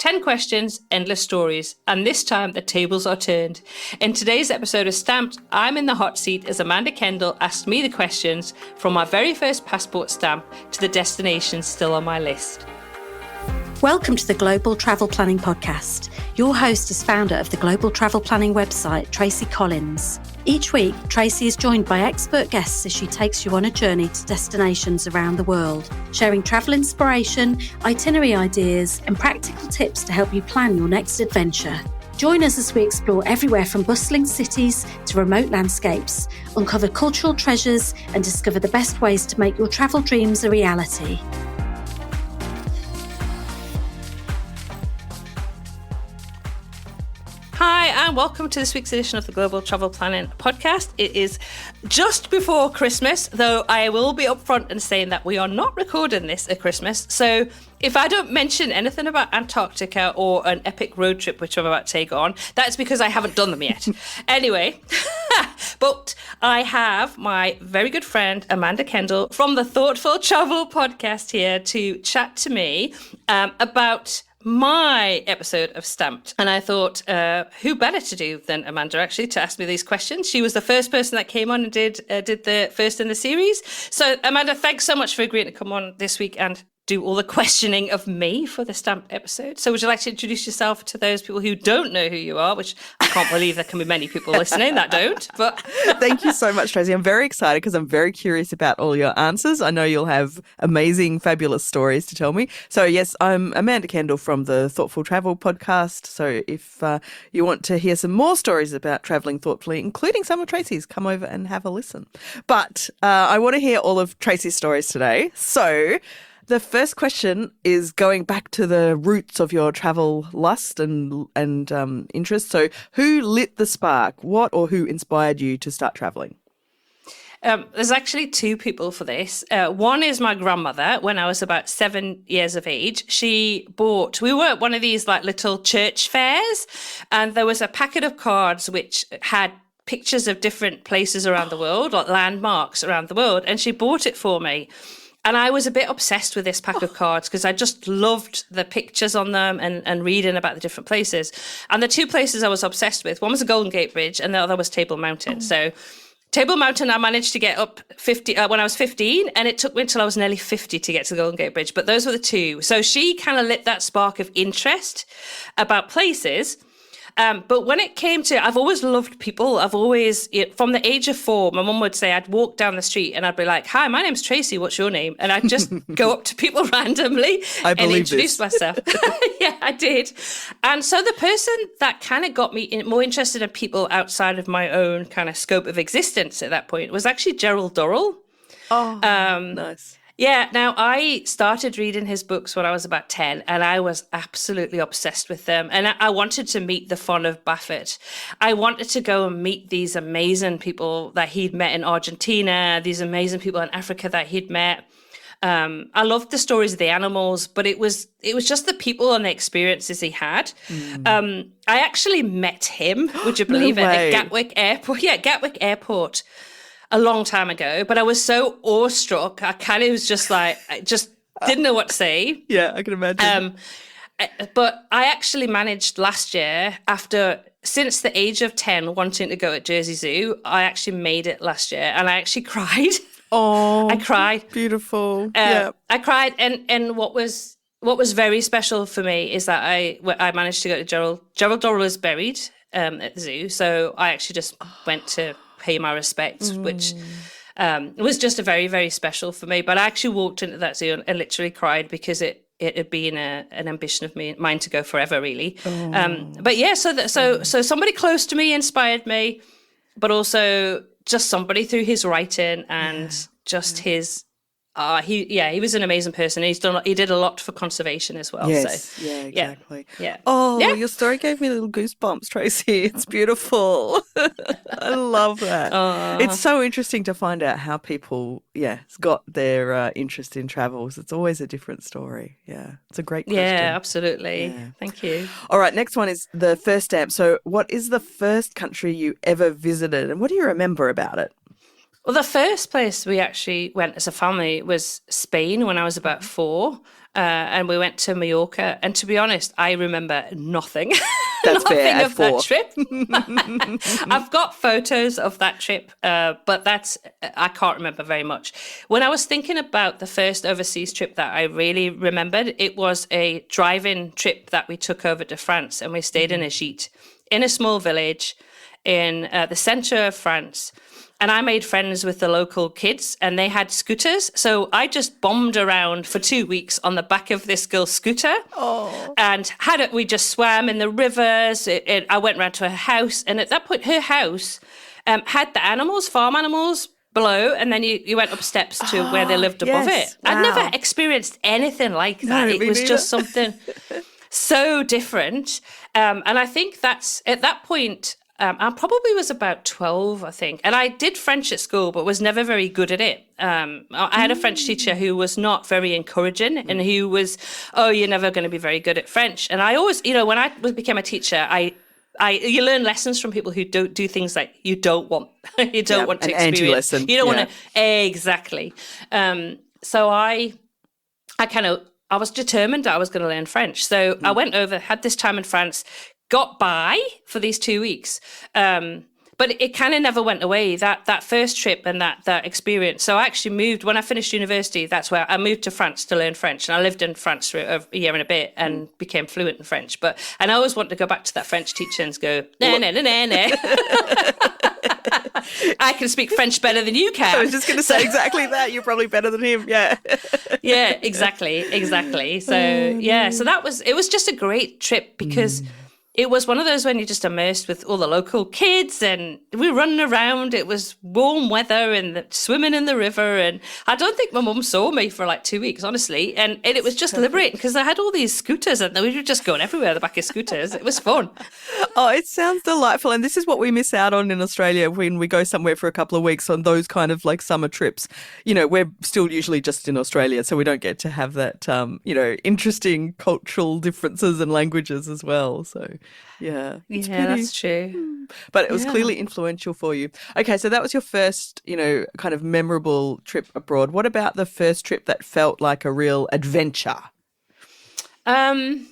10 questions, endless stories. And this time the tables are turned. In today's episode of Stamped, I'm in the hot seat as Amanda Kendle asked me the questions from my very first passport stamp to the destinations still on my list. Welcome to the Global Travel Planning Podcast. Your host is founder of the Global Travel Planning website, Tracy Collins. Each week, Tracy is joined by expert guests as she takes you on a journey to destinations around the world, sharing travel inspiration, itinerary ideas, and practical tips to help you plan your next adventure. Join us as we explore everywhere from bustling cities to remote landscapes, uncover cultural treasures, and discover the best ways to make your travel dreams a reality. Hi, and welcome to this week's edition of the Global Travel Planning Podcast. It is just before Christmas, though I will be upfront and saying that we are not recording this at Christmas. So if I don't mention anything about Antarctica or an epic road trip, which I'm about to take on, that's because I haven't done them yet. Anyway, but I have my very good friend, Amanda Kendle from the Thoughtful Travel Podcast here to chat to me about my episode of Stamped. And I thought, who better to do than Amanda, actually, to ask me these questions. She was the first person that came on and did the first in the series. So, Amanda, thanks so much for agreeing to come on this week and do all the questioning of me for the Stamped episode. So would you like to introduce yourself to those people who don't know who you are, which I can't believe there can be many people listening that don't. But Thank you so much, Tracy. I'm very excited because I'm very curious about all your answers. I know you'll have amazing, fabulous stories to tell me. So yes, I'm Amanda Kendle from the Thoughtful Travel Podcast. So if you want to hear some more stories about travelling thoughtfully, including some of Tracy's, come over and have a listen. But I want to hear all of Tracy's stories today. So the first question is going back to the roots of your travel lust and interest. So who lit the spark? What or who inspired you to start traveling? There's actually two people for this. One is my grandmother. When I was about 7 years of age, we were at one of these like little church fairs, and there was a packet of cards which had pictures of different places around the world, like landmarks around the world, and she bought it for me. And I was a bit obsessed with this pack of cards because I just loved the pictures on them and reading about the different places. And the two places I was obsessed with, one was the Golden Gate Bridge and the other was Table Mountain. So Table Mountain, I managed to get up 50 when I was 15, and it took me until I was nearly 50 to get to the Golden Gate Bridge. But those were the two. So she kind of lit that spark of interest about places. But when it came to, I've always loved people. From the age of 4, my mum would say, I'd walk down the street and I'd be like, hi, my name's Tracy. What's your name? And I'd just go up to people randomly and introduce myself. Yeah, I did. And so the person that kind of got me more interested in people outside of my own kind of scope of existence at that point was actually Gerald Durrell. Oh, nice. Yeah, now I started reading his books when I was about 10 and I was absolutely obsessed with them. And I wanted to meet the Fawn of Buffett. I wanted to go and meet these amazing people that he'd met in Argentina, these amazing people in Africa that he'd met. I loved the stories of the animals, but it was just the people and the experiences he had. I actually met him, would you believe it, at Gatwick Airport. Yeah, Gatwick Airport. A long time ago, but I was so awestruck. I kind of was just like, I just didn't know what to say. Yeah, I can imagine. But I actually managed last year, since the age of 10, wanting to go at Jersey Zoo, I actually made it last year, and I actually cried. Oh, I cried. Beautiful. Yeah, I cried, and what was very special for me is that I managed to go to Gerald. Gerald Durrell was buried at the zoo, so I actually just went to pay my respects, which was just a very, very special for me. But I actually walked into that zoo and literally cried because it had been an ambition of mine to go forever, really. But yeah, so somebody close to me inspired me, but also just somebody through his writing and his. He was an amazing person. He did a lot for conservation as well. Yes, so, yeah, exactly. Yeah. Oh, yeah. Your story gave me little goosebumps, Tracy. It's beautiful. I love that. It's so interesting to find out how people, got their interest in travels. It's always a different story. Yeah, it's a great question. Yeah, absolutely. Yeah. Thank you. All right, next one is the first stamp. So what is the first country you ever visited, and what do you remember about it? Well, the first place we actually went as a family was Spain when I was about 4. and we went to Mallorca. And to be honest, I remember nothing. That's nothing fair, of that trip. I've got photos of that trip, but I can't remember very much. When I was thinking about the first overseas trip that I really remembered, it was a drive-in trip that we took over to France, and we stayed in a gîte in a small village in the center of France. And I made friends with the local kids, and they had scooters. So I just bombed around for 2 weeks on the back of this girl's scooter. Oh. And we just swam in the rivers. I went round to her house. And at that point, her house had the farm animals below. And then you went up steps to where they lived above it. Wow. I'd never experienced anything like that. No, it was neither. just something so different. And I think that's at that point, I probably was about 12, I think. And I did French at school, but was never very good at it. I had a French teacher who was not very encouraging and who was, you're never going to be very good at French. And I always, when I became a teacher, you learn lessons from people who don't do things like you don't want. You don't want to experience. Anti-lesson. You don't want to. Exactly. So I was determined that I was going to learn French. So I went over, had this time in France, got by for these 2 weeks. But it kind of never went away, that first trip and that experience. So I actually moved, when I finished university, that's where I moved to France to learn French. And I lived in France for a year and a bit and became fluent in French. And I always wanted to go back to that French teacher and go, no. I can speak French better than you can. I was just going to say exactly that. You're probably better than him. Yeah. Yeah, exactly. So, it was just a great trip because it was one of those when you're just immersed with all the local kids and we were running around. It was warm weather and swimming in the river. And I don't think my mum saw me for like 2 weeks, honestly. And it was just liberating because I had all these scooters and we were just going everywhere, the back of scooters. It was fun. Oh, it sounds delightful. And this is what we miss out on in Australia when we go somewhere for a couple of weeks on those kind of like summer trips. We're still usually just in Australia, so we don't get to have that, interesting cultural differences and languages as well. So, yeah. That's true. But it was clearly influential for you. Okay, so that was your first, kind of memorable trip abroad. What about the first trip that felt like a real adventure? I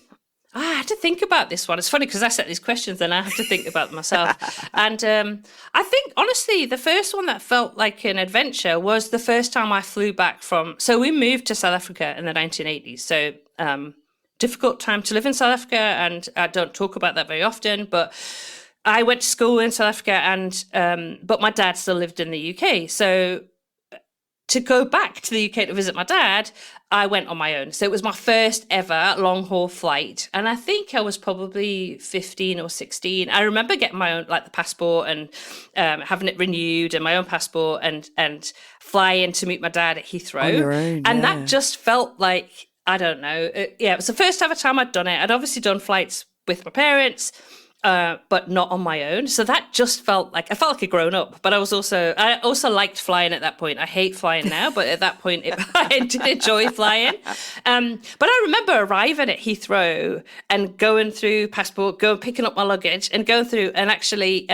had to think about this one. It's funny because I set these questions and I have to think about them myself. And I think, honestly, the first one that felt like an adventure was the first time I flew back so we moved to South Africa in the 1980s. So difficult time to live in South Africa, and I don't talk about that very often, but I went to school in South Africa but my dad still lived in the UK. So to go back to the UK to visit my dad, I went on my own. So it was my first ever long-haul flight. And I think I was probably 15 or 16. I remember getting my own, like the passport and having it renewed and my own passport and fly in to meet my dad at Heathrow. On your own, and that just felt like, I don't know. It was the first ever time I'd done it. I'd obviously done flights with my parents, but not on my own. So that just felt like a grown up. But I also liked flying at that point. I hate flying now, but at that point I did enjoy flying. But I remember arriving at Heathrow and going through passport, picking up my luggage and going through and actually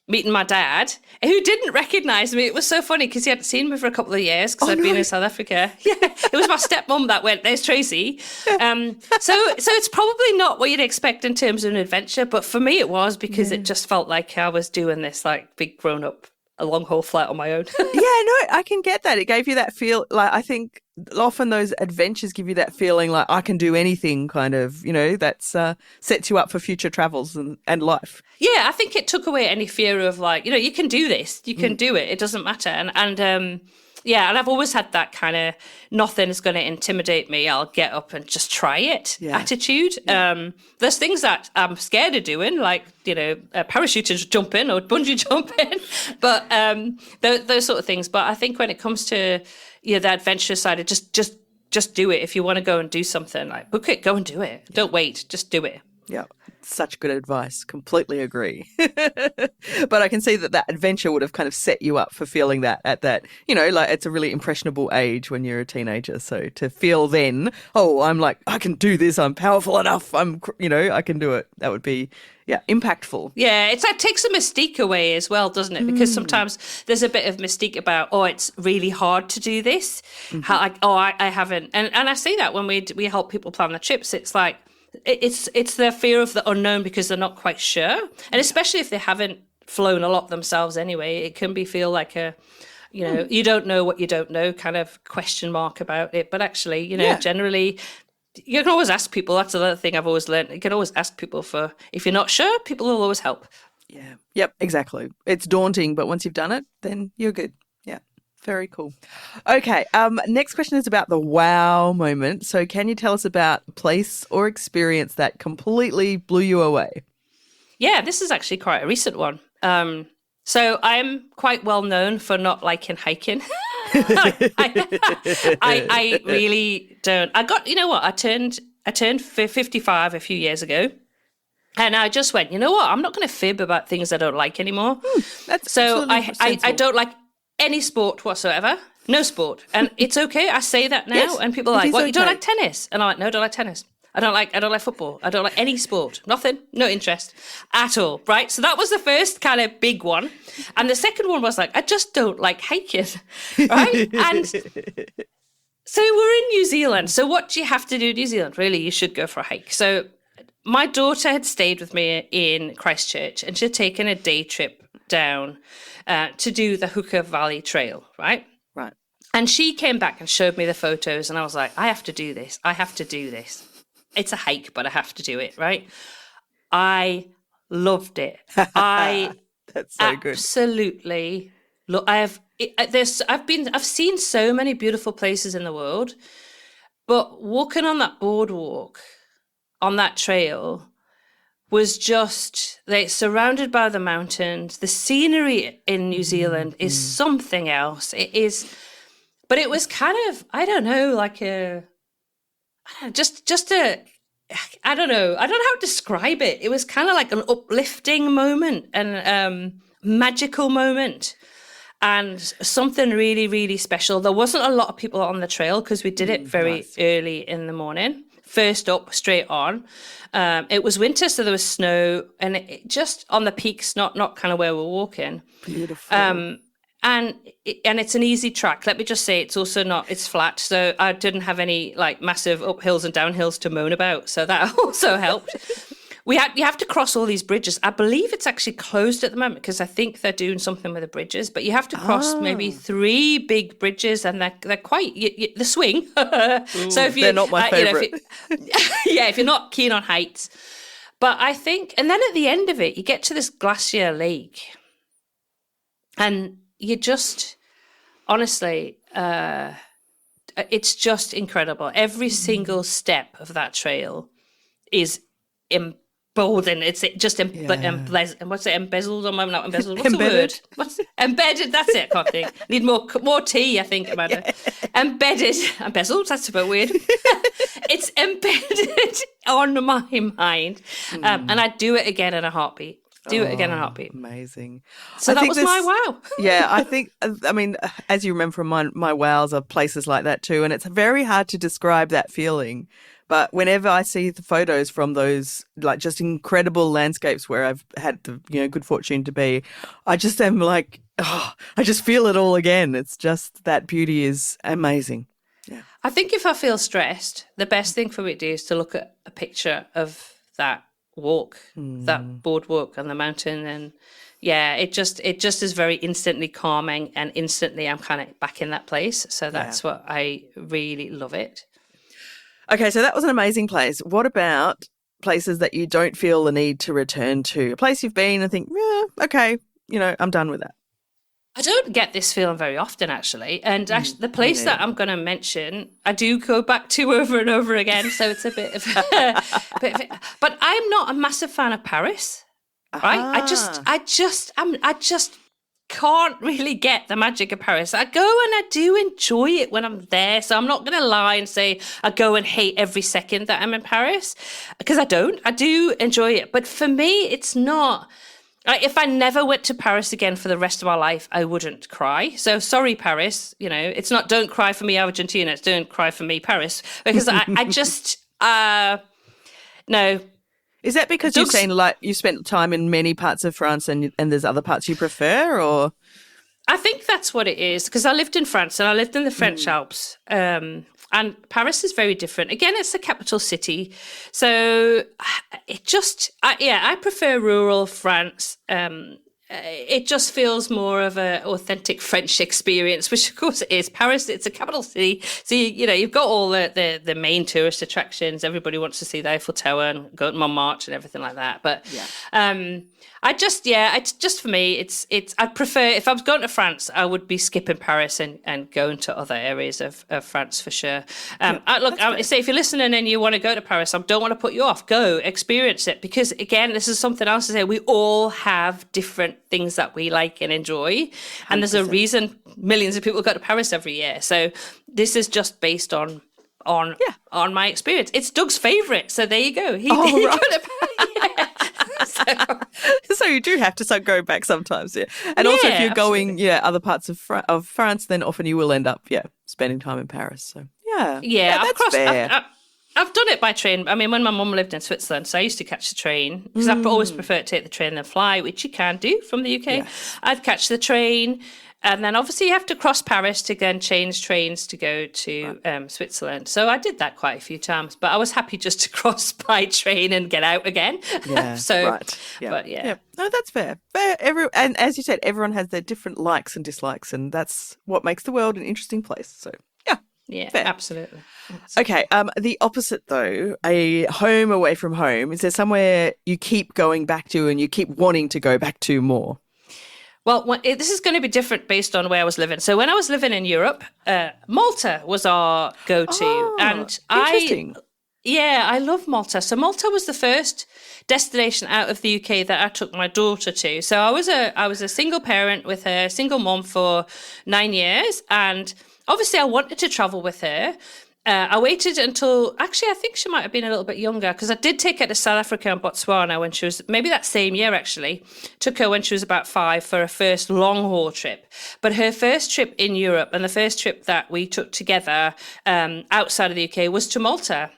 meeting my dad, who didn't recognise me. It was so funny because he hadn't seen me for a couple of years because I'd been in South Africa. Yeah, it was my stepmom that went, there's Tracy. So it's probably not what you'd expect in terms of an adventure, but for me it was because it just felt like I was doing this like big grown-up, a long-haul flight on my own. I can get that. It gave you that feel, like I think often those adventures give you that feeling like I can do anything kind of, that's sets you up for future travels and life. Yeah, I think it took away any fear of like, you can do this, you can do it, it doesn't matter. And I've always had that kind of nothing's going to intimidate me, I'll get up and just try it attitude. There's things that I'm scared of doing, like, parachute jumping or bungee jumping, but those sort of things. But I think when it comes to the adventurous side, just do it. If you want to go and do something, like book it, go and do it. Don't wait, just do it. Yeah, such good advice. Completely agree. But I can see that adventure would have kind of set you up for feeling that at that, like it's a really impressionable age when you're a teenager. So to feel then, oh, I'm like, I can do this. I'm powerful enough. I can do it. That would be, impactful. Yeah, it takes the mystique away as well, doesn't it? Because sometimes there's a bit of mystique about, it's really hard to do this. How, I haven't. And I see that when we help people plan their trips. It's like, it's their fear of the unknown because they're not quite sure. And especially if they haven't flown a lot themselves anyway, it can feel like a, you don't know what you don't know kind of question mark about it. But actually, generally, you can always ask people. That's another thing I've always learned. You can always ask people if you're not sure, people will always help. Yeah. Yep, exactly. It's daunting, but once you've done it, then you're good. Yeah. Very cool. Okay. Next question is about the wow moment. So can you tell us about a place or experience that completely blew you away? Yeah, this is actually quite a recent one. So I'm quite well known for not liking hiking. I really don't. I turned 55 a few years ago. And I just went, you know what? I'm not going to fib about things I don't like anymore. So I don't like any sport whatsoever. No sport. And it's okay. I say that now. Yes, and people are like, what, you don't like tennis? And I'm like, no, I don't like tennis. I don't like football. I don't like any sport. Nothing. No interest at all. Right. So that was the first kind of big one. And the second one was like, I just don't like hiking. Right. And so we're in New Zealand. So what do you have to do in New Zealand? Really, you should go for a hike. So my daughter had stayed with me in Christchurch and she'd taken a day trip down to do the Hooker Valley Trail. Right. Right. And she came back and showed me the photos and I was like, I have to do this. I have to do this. It's a hike, but I have to do it, right? I loved it. That's so good. Absolutely. Look, I've seen so many beautiful places in the world, but walking on that boardwalk, on that trail, was just surrounded by the mountains. The scenery in New Zealand is something else. It is, but it was kind of, I don't know, like a. I don't know how to describe it. It was kind of like an uplifting moment and magical moment and something really, really special. There wasn't a lot of people on the trail because we did it very early in the morning. First up, straight on. It was winter, so there was snow and it just on the peaks, not kind of where we're walking. Beautiful. And it's an easy track. Let me just say, it's flat. So I didn't have any like massive uphills and downhills to moan about. So that also helped. You have to cross all these bridges. I believe it's actually closed at the moment because I think they're doing something with the bridges. But you have to cross maybe 3 big bridges, and they're quite the swing. So if they're not my favorite. If you're not keen on heights, but I think, and then at the end of it, you get to this glacier lake, and you just, honestly, it's just incredible. Every single step of that trail is emboldened. It's just what's it? Embezzled? Or not embezzled? What's the word? What's embedded? That's it. I can't think. Need more tea, I think, Amanda. Yeah. Embezzled. That's a bit weird. It's embedded on my mind, and I'd do it again in a heartbeat. Amazing. So that was my wow. Yeah, I mean, as you remember from my wows are places like that too. And it's very hard to describe that feeling. But whenever I see the photos from those like just incredible landscapes where I've had the good fortune to be, I just am like, I just feel it all again. It's just that beauty is amazing. Yeah. I think if I feel stressed, the best thing for me to do is to look at a picture of that walk, that boardwalk on the mountain, and it just is very instantly calming, and instantly I'm kind of back in that place. So that's what I really love it. Okay, so that was an amazing place. What about places that you don't feel the need to return to? A place you've been and think, okay, I'm done with that. I don't get this feeling very often, actually. And actually, the place that I'm going to mention, I do go back to over and over again. So it's a bit of but I'm not a massive fan of Paris. Right? I just can't really get the magic of Paris. I go and I do enjoy it when I'm there. So I'm not going to lie and say I go and hate every second that I'm in Paris, because I don't. I do enjoy it. But for me, it's not. If I never went to Paris again for the rest of my life, I wouldn't cry. So sorry, Paris. You know, it's not don't cry for me, Argentina. It's don't cry for me, Paris. Because I just, no. Is that because you're saying like you spent time in many parts of France and there's other parts you prefer, or? I think that's what it is, because I lived in France and I lived in the French Alps. And Paris is very different. Again, it's the capital city. So it just, I prefer rural France. It just feels more of an authentic French experience, which of course it is. Paris, it's a capital city. So, you've got all the main tourist attractions. Everybody wants to see the Eiffel Tower and go to Montmartre and everything like that. But it's just for me, it's I'd prefer, if I was going to France, I would be skipping Paris and going to other areas of France for sure. I say, if you're listening and you want to go to Paris, I don't want to put you off. Go, experience it. Because again, this is something else to say. We all have different things that we like and enjoy. And 100%. There's a reason millions of people go to Paris every year. So this is just based on my experience. It's Doug's favourite. So there you go. He right. So you do have to go back sometimes, yeah. And also if you're going, other parts of France, then often you will end up, spending time in Paris. So that's fair. I've done it by train. I mean, when my mum lived in Switzerland, so I used to catch the train, because I always prefer to take the train than fly, which you can do from the UK. Yes. I'd catch the train, and then obviously you have to cross Paris to then change trains to go to Switzerland. So I did that quite a few times, but I was happy just to cross by train and get out again. Yeah, right. Yeah. But no, that's fair. And as you said, everyone has their different likes and dislikes, and that's what makes the world an interesting place. So yeah, fair. Absolutely. Okay, the opposite though, a home away from home. Is there somewhere you keep going back to and you keep wanting to go back to more? Well, this is going to be different based on where I was living. So when I was living in Europe, Malta was our go-to. And interesting. I love Malta. So Malta was the first destination out of the UK that I took my daughter to. So I was a single parent with a single mom for 9 years, and obviously I wanted to travel with her. I waited until, actually, I think she might have been a little bit younger, because I did take her to South Africa and Botswana when she was, maybe that same year actually, took her when she was about 5 for her first long haul trip. But her first trip in Europe and the first trip that we took together outside of the UK was to Malta.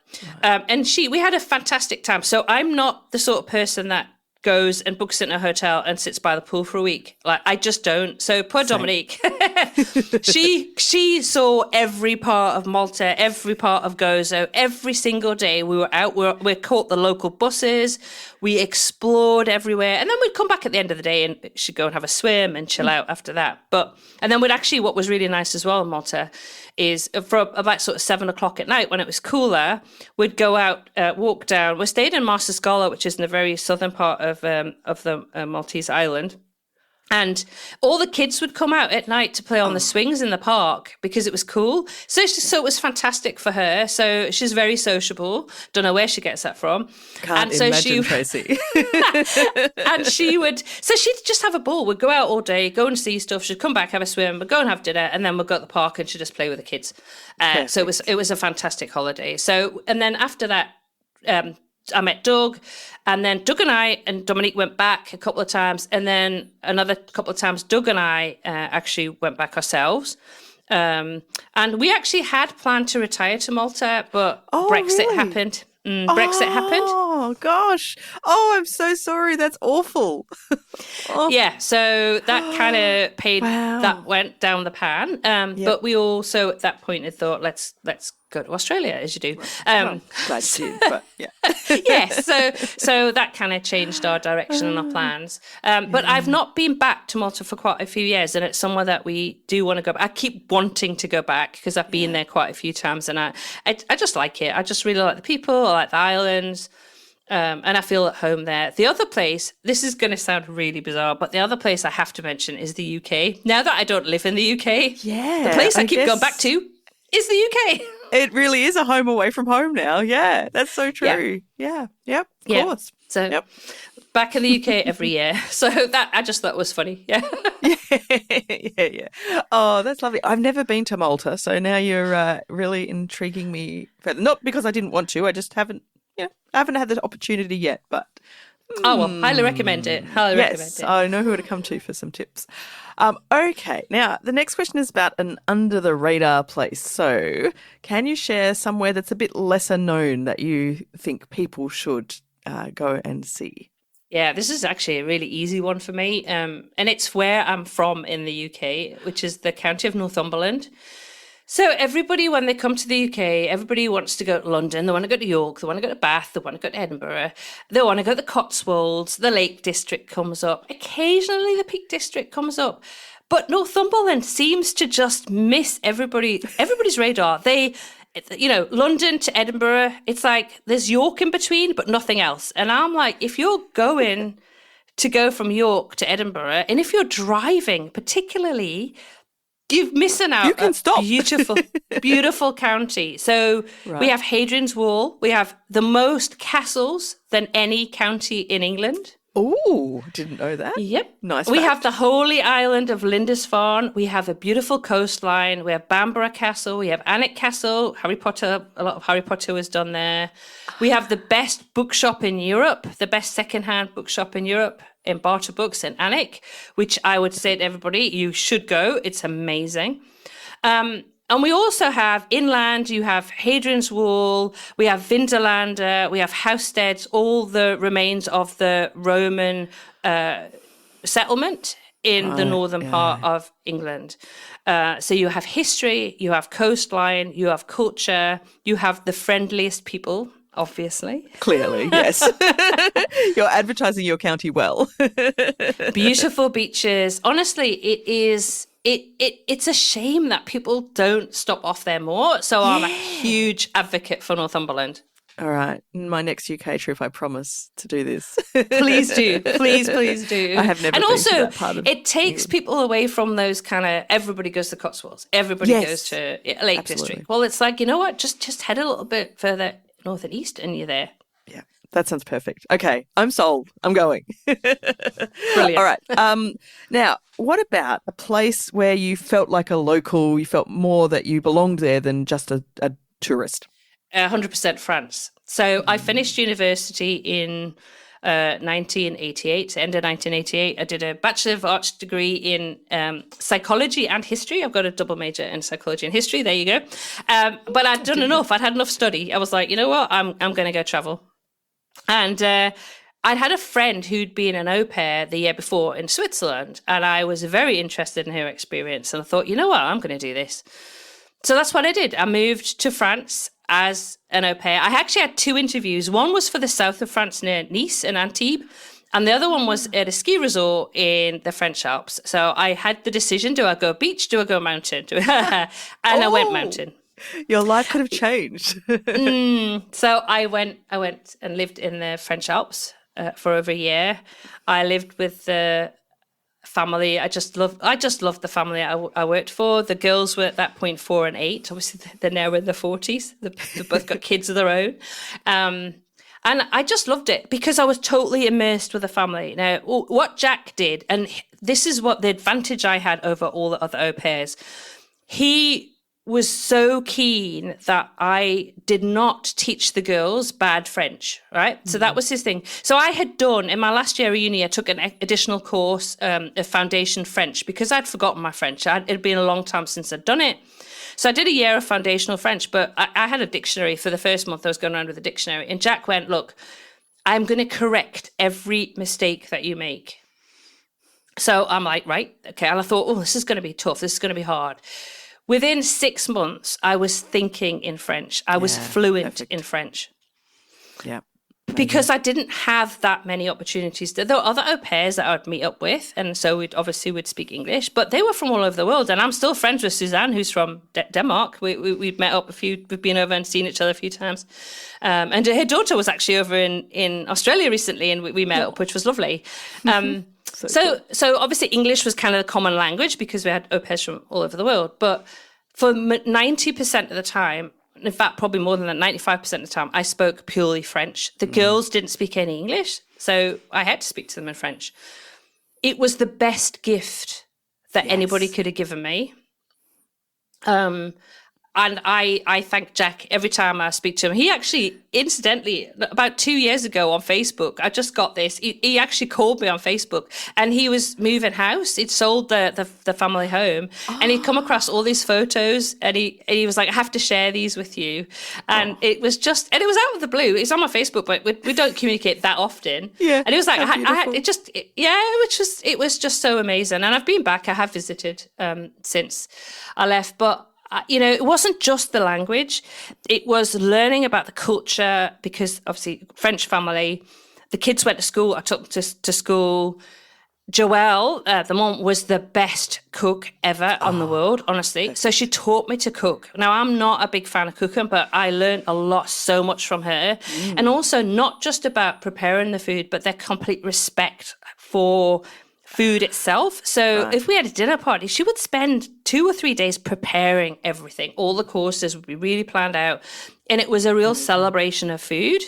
Right. And we had a fantastic time. So I'm not the sort of person that goes and books in a hotel and sits by the pool for a week. Like, I just don't. So poor Dominique, she saw every part of Malta, every part of Gozo, every single day. We were out, we caught the local buses, we explored everywhere, and then we'd come back at the end of the day and she'd go and have a swim and chill out after that. And then what was really nice as well in Malta is for about sort of 7 o'clock at night, when it was cooler, we'd go out, walk down. We stayed in Marsa, which is in the very southern part of the Maltese island. And all the kids would come out at night to play on the swings in the park because it was cool. So it was fantastic for her. So she's very sociable. Don't know where she gets that from. Can't imagine, Tracy. And she'd just have a ball. We'd go out all day, go and see stuff. She'd come back, have a swim, we'd go and have dinner, and then we'd go to the park and she'd just play with the kids. So it was a fantastic holiday. So, and then after that, I met Doug, and then Doug and I and Dominique went back a couple of times, and then another couple of times Doug and I actually went back ourselves. And we actually had planned to retire to Malta, but Brexit happened. Brexit happened. Oh, gosh. Oh, I'm so sorry. That's awful. Yeah, so that kind of that went down the pan. But we also at that point had thought, let's go to Australia, as you do. Glad you did, but so that kind of changed our direction and our plans. But I've not been back to Malta for quite a few years, and it's somewhere that we do want to go back. I keep wanting to go back because I've been there quite a few times, and I just like it. I just really like the people, I like the islands, and I feel at home there. The other place, this is going to sound really bizarre, but the other place I have to mention is the UK. Now that I don't live in the UK, the place I keep going back to is the UK. It really is a home away from home now. Yeah, that's so true. Yeah. Yep. Of course. So Yep. back in the UK every year. So that I just thought was funny. Yeah. Yeah. Oh, that's lovely. I've never been to Malta, so now you're really intriguing me further. Not because I didn't want to, I just haven't, I haven't had the opportunity yet, but. Oh, well, highly recommend it. Highly recommend it. I know who to come to for some tips. Okay, now the next question is about an under the radar place. So, can you share somewhere that's a bit lesser known that you think people should go and see? Yeah, this is actually a really easy one for me. And it's where I'm from in the UK, which is the county of Northumberland. So everybody, when they come to the UK, everybody wants to go to London, they want to go to York, they want to go to Bath, they want to go to Edinburgh, they want to go to the Cotswolds, the Lake District comes up, occasionally the Peak District comes up. But Northumberland seems to just miss everybody's radar. London to Edinburgh, it's like there's York in between, but nothing else. And I'm like, if you're going to go from York to Edinburgh, and if you're driving particularly, you're missing out. You can stop. Beautiful, beautiful county. So we have Hadrian's Wall. We have the most castles than any county in England. Oh, didn't know that. Yep. Nice. We fact. have the holy island of Lindisfarne. We have a beautiful coastline. We have Bamborough Castle. We have Alnwick Castle. A lot of Harry Potter was done there. We have the best bookshop in Europe, the best secondhand bookshop in Europe, in Barter Books in Alnwick, which I would say to everybody, you should go. It's amazing. And we also have inland, you have Hadrian's Wall, we have Vindolanda, we have Housesteads, all the remains of the Roman settlement in the northern part of England. So you have history, you have coastline, you have culture, you have the friendliest people, obviously. Clearly, yes. You're advertising your county well. Beautiful beaches. Honestly, it's a shame that people don't stop off there more. So I'm a huge advocate for Northumberland. All right. My next UK trip, I promise to do this. Please do. Please do. I have never been to that part of it takes people away from those kind of, everybody goes to Cotswolds. Everybody goes to Lake District. Well, it's like, you know what? Just head a little bit further north and east and you're there. Yeah. That sounds perfect. Okay, I'm sold. I'm going. Brilliant. All right. Now, what about a place where you felt like a local, you felt more that you belonged there than just a tourist? 100% France. So I finished university in 1988, end of 1988. I did a Bachelor of Arts degree in psychology and history. I've got a double major in psychology and history. There you go. But I'd done enough. I'd had enough study. I was like, you know what? I'm going to go travel. And I'd had a friend who'd been an au pair the year before in Switzerland, and I was very interested in her experience. And I thought, you know what, I'm going to do this. So that's what I did. I moved to France as an au pair. I actually had 2 interviews. One was for the south of France near Nice and Antibes, and the other one was at a ski resort in the French Alps. So I had the decision, do I go beach, do I go mountain? And I went mountain. Your life could have changed. So I went and lived in the French Alps for over a year. I lived with the family. I just loved the family I worked for. The girls were at that point 4 and 8. Obviously, they're now in their 40s. They've both got kids of their own. And I just loved it because I was totally immersed with the family. Now, what Jack did, and this is what the advantage I had over all the other au pairs, he was so keen that I did not teach the girls bad French, right? So that was his thing. So I had done, in my last year of uni, I took an additional course of foundation French because I'd forgotten my French. It had been a long time since I'd done it. So I did a year of foundational French, but I had a dictionary for the first month. I was going around with a dictionary. And Jack went, look, I'm going to correct every mistake that you make. So I'm like, right, okay. And I thought, this is going to be tough. This is going to be hard. Within 6 months, I was thinking in French. I was fluent in French. Yeah. Because I didn't have that many opportunities. There were other au pairs that I would meet up with, and so we'd speak English, but they were from all over the world. And I'm still friends with Suzanne, who's from Denmark. We'd met up we've been over and seen each other a few times. And her daughter was actually over in Australia recently, and we met up, which was lovely. So obviously English was kind of the common language because we had au pairs from all over the world. But for 90% of the time, in fact, probably more than that, 95% of the time, I spoke purely French. The girls didn't speak any English, so I had to speak to them in French. It was the best gift that anybody could have given me. And I thank Jack every time I speak to him. He actually, incidentally, about 2 years ago on Facebook, I just got this. He actually called me on Facebook, and he was moving house. He'd sold the family home, and he'd come across all these photos, and he was like, "I have to share these with you." And it was just, and it was out of the blue. It's on my Facebook, but we don't communicate that often. Yeah, and it was like, it was just so amazing. And I've been back. I have visited since I left, but. It wasn't just the language. It was learning about the culture because, obviously, French family, the kids went to school. I took them to school. Joelle, the mom, was the best cook ever on the world, honestly. So she taught me to cook. Now, I'm not a big fan of cooking, but I learned a lot, so much from her. And also not just about preparing the food, but their complete respect for food itself. So if we had a dinner party, she would spend 2 or 3 days preparing everything. All the courses would be really planned out. And it was a real celebration of food.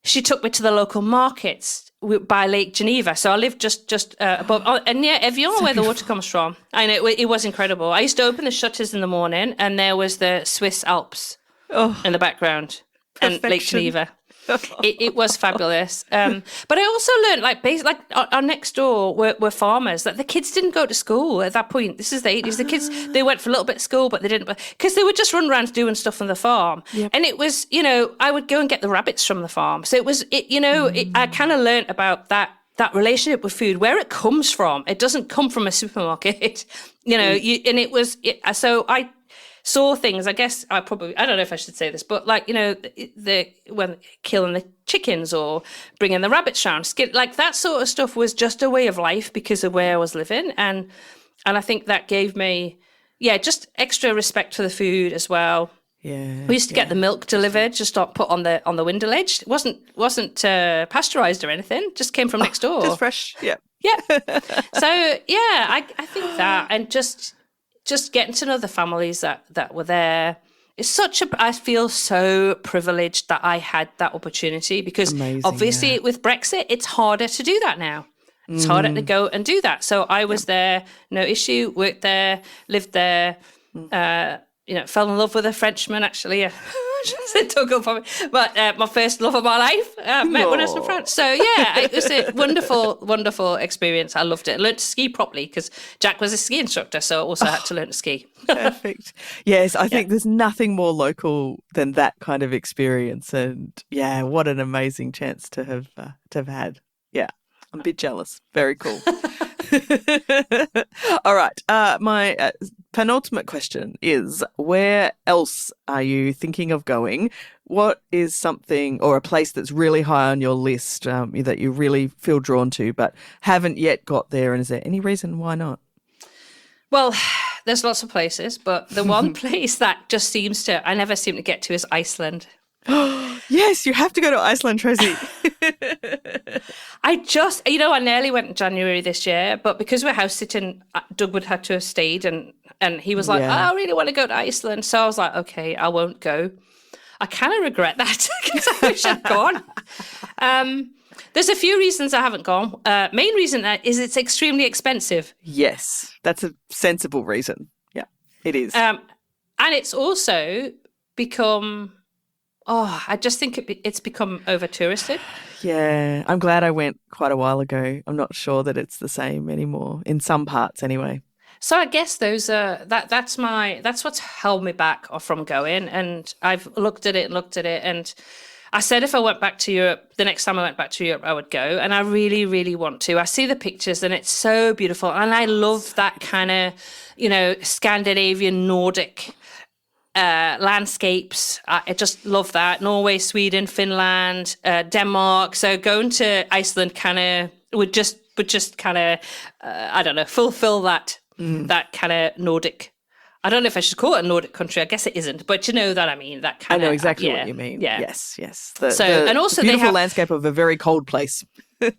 She took me to the local markets by Lake Geneva. So I lived just above, and near Evian, where the water comes from. I know, it was incredible. I used to open the shutters in the morning, and there was the Swiss Alps in the background. Perfection. And Lake Geneva. It was fabulous. But I also learned, our next door were farmers. Like, the kids didn't go to school at that point. This is the 80s. The kids, they went for a little bit of school, but they didn't, because they would just run around doing stuff on the farm. Yep. And it was, I would go and get the rabbits from the farm. So it was, I kind of learned about that relationship with food, where it comes from. It doesn't come from a supermarket, so I saw things. I guess I don't know if I should say this, but when killing the chickens or bringing the rabbits around, that sort of stuff was just a way of life because of where I was living, and I think that gave me, just extra respect for the food as well. Yeah, we used to get the milk delivered, just put on the window ledge. It wasn't pasteurized or anything; just came from next door, just fresh. Yeah. So I think that, and just getting to know the families that were there. It's I feel so privileged that I had that opportunity, because obviously with Brexit, it's harder to do that now. It's harder to go and do that. So I was there, no issue, worked there, lived there, fell in love with a Frenchman, actually. It took up for me. But my first love of my life, met when I was in France. So it was a wonderful, wonderful experience. I loved it. I learned to ski properly because Jack was a ski instructor, so I also had to learn to ski. Perfect. Yes, I think there's nothing more local than that kind of experience. And what an amazing chance to have had. Yeah, I'm a bit jealous. Very cool. All right. My penultimate question is, where else are you thinking of going? What is something or a place that's really high on your list that you really feel drawn to but haven't yet got there? And is there any reason why not? Well, there's lots of places, but the one place that just I never seem to get to is Iceland. Yes, you have to go to Iceland, Tracy. I nearly went in January this year, but because we're house sitting, Doug would have to have stayed, and he was like, I really want to go to Iceland. So I was like, okay, I won't go. I kind of regret that because I wish I'd gone. There's a few reasons I haven't gone. Main reason is it's extremely expensive. Yes, that's a sensible reason. Yeah, it is. And it's also become... I just think it's become over-touristed. Yeah, I'm glad I went quite a while ago. I'm not sure that it's the same anymore, in some parts anyway. So I guess those are that's what's held me back from going. And I've looked at it, and I said if I went back to Europe, the next time I went back to Europe, I would go. And I really, really want to. I see the pictures, and it's so beautiful. And I love that kind of, Scandinavian, Nordic landscapes. I just love that. Norway, Sweden, Finland, Denmark. So going to Iceland kind of would just kind of I don't know, fulfill that kind of Nordic. I don't know if I should call it a Nordic country. I guess it isn't, but you know that I mean that kind of. I know exactly what you mean. Yeah. Yes. And also the beautiful they have landscape of a very cold place.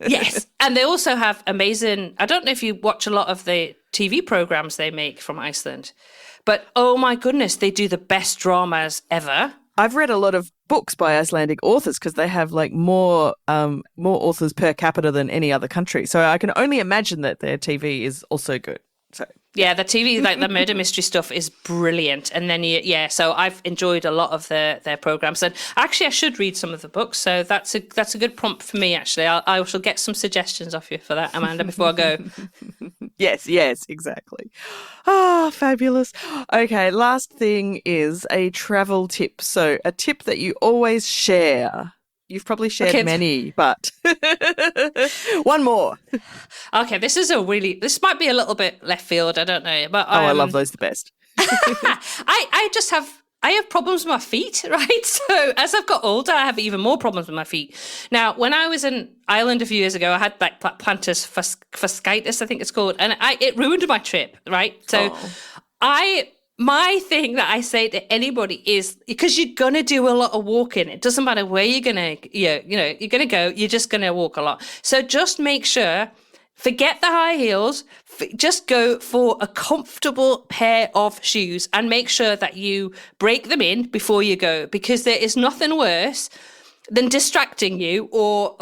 Yes, and they also have amazing. I don't know if you watch a lot of the TV programs they make from Iceland. But oh my goodness, they do the best dramas ever. I've read a lot of books by Icelandic authors because they have like more authors per capita than any other country. So I can only imagine that their TV is also good. So yeah, the TV, like the murder mystery stuff is brilliant. And then, so I've enjoyed a lot of their programs. And actually, I should read some of the books. So that's a good prompt for me, actually. I shall get some suggestions off you for that, Amanda, before I go. Yes, exactly. Ah, fabulous. Okay, last thing is a travel tip. So a tip that you always share. You've probably shared many, but one more. Okay, this might be a little bit left field. I don't know, but I love those the best. I have problems with my feet, right? So as I've got older, I have even more problems with my feet. Now, when I was in Ireland a few years ago, I had like plantar fasciitis, I think it's called, and it ruined my trip, right? So my thing that I say to anybody is, because you're going to do a lot of walking. It doesn't matter where you're going to, you're going to go, you're just going to walk a lot. So just make sure, forget the high heels, just go for a comfortable pair of shoes and make sure that you break them in before you go, because there is nothing worse than distracting you or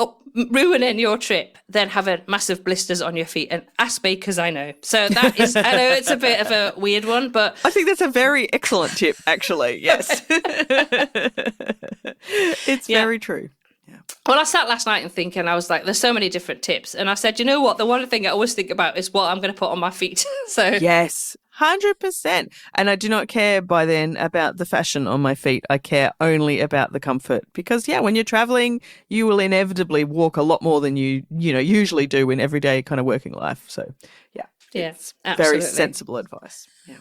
ruining your trip than having massive blisters on your feet. And ask me, because I know. So that is, I know it's a bit of a weird one, but I think that's a very excellent tip, actually. Yes. It's very true. Yeah. Well, I sat last night and thinking, I was like, there's so many different tips. And I said, you know what? The one thing I always think about is what I'm going to put on my feet. So yes, 100%. And I do not care by then about the fashion on my feet. I care only about the comfort, because when you're traveling, you will inevitably walk a lot more than you usually do in everyday kind of working life. So it's very sensible advice. Yeah.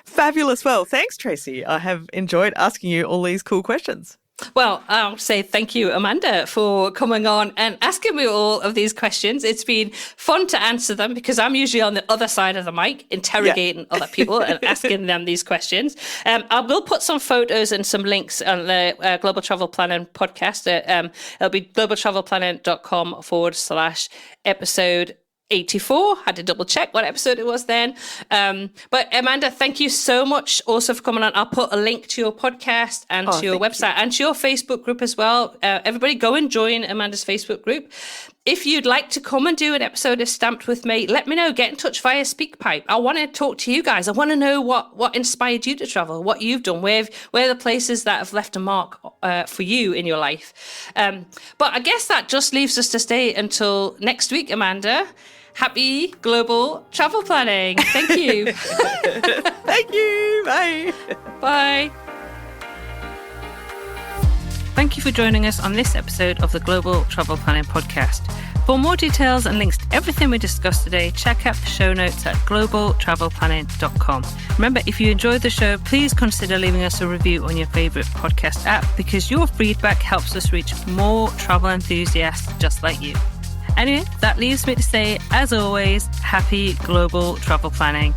Fabulous. Well, thanks, Tracy. I have enjoyed asking you all these cool questions. Well, I'll say thank you, Amanda, for coming on and asking me all of these questions. It's been fun to answer them, because I'm usually on the other side of the mic interrogating other people and asking them these questions. I will put some photos and some links on the Global Travel Planning podcast. It'll be globaltravelplanning.com/episode 84. Had to double check what episode it was then. But Amanda, thank you so much also for coming on. I'll put a link to your podcast and to your website and to your Facebook group as well. Everybody go and join Amanda's Facebook group. If you'd like to come and do an episode of Stamped with me, let me know. Get in touch via SpeakPipe. I want to talk to you guys. I want to know what inspired you to travel, what you've done, where are the places that have left a mark for you in your life. But I guess that just leaves us to stay until next week, Amanda. Happy global travel planning. Thank you. Thank you. Bye. Bye. Thank you for joining us on this episode of the Global Travel Planning Podcast. For more details and links to everything we discussed today, check out the show notes at globaltravelplanning.com. Remember, if you enjoyed the show, please consider leaving us a review on your favourite podcast app, because your feedback helps us reach more travel enthusiasts just like you. Anyway, that leaves me to say, as always, happy global travel planning.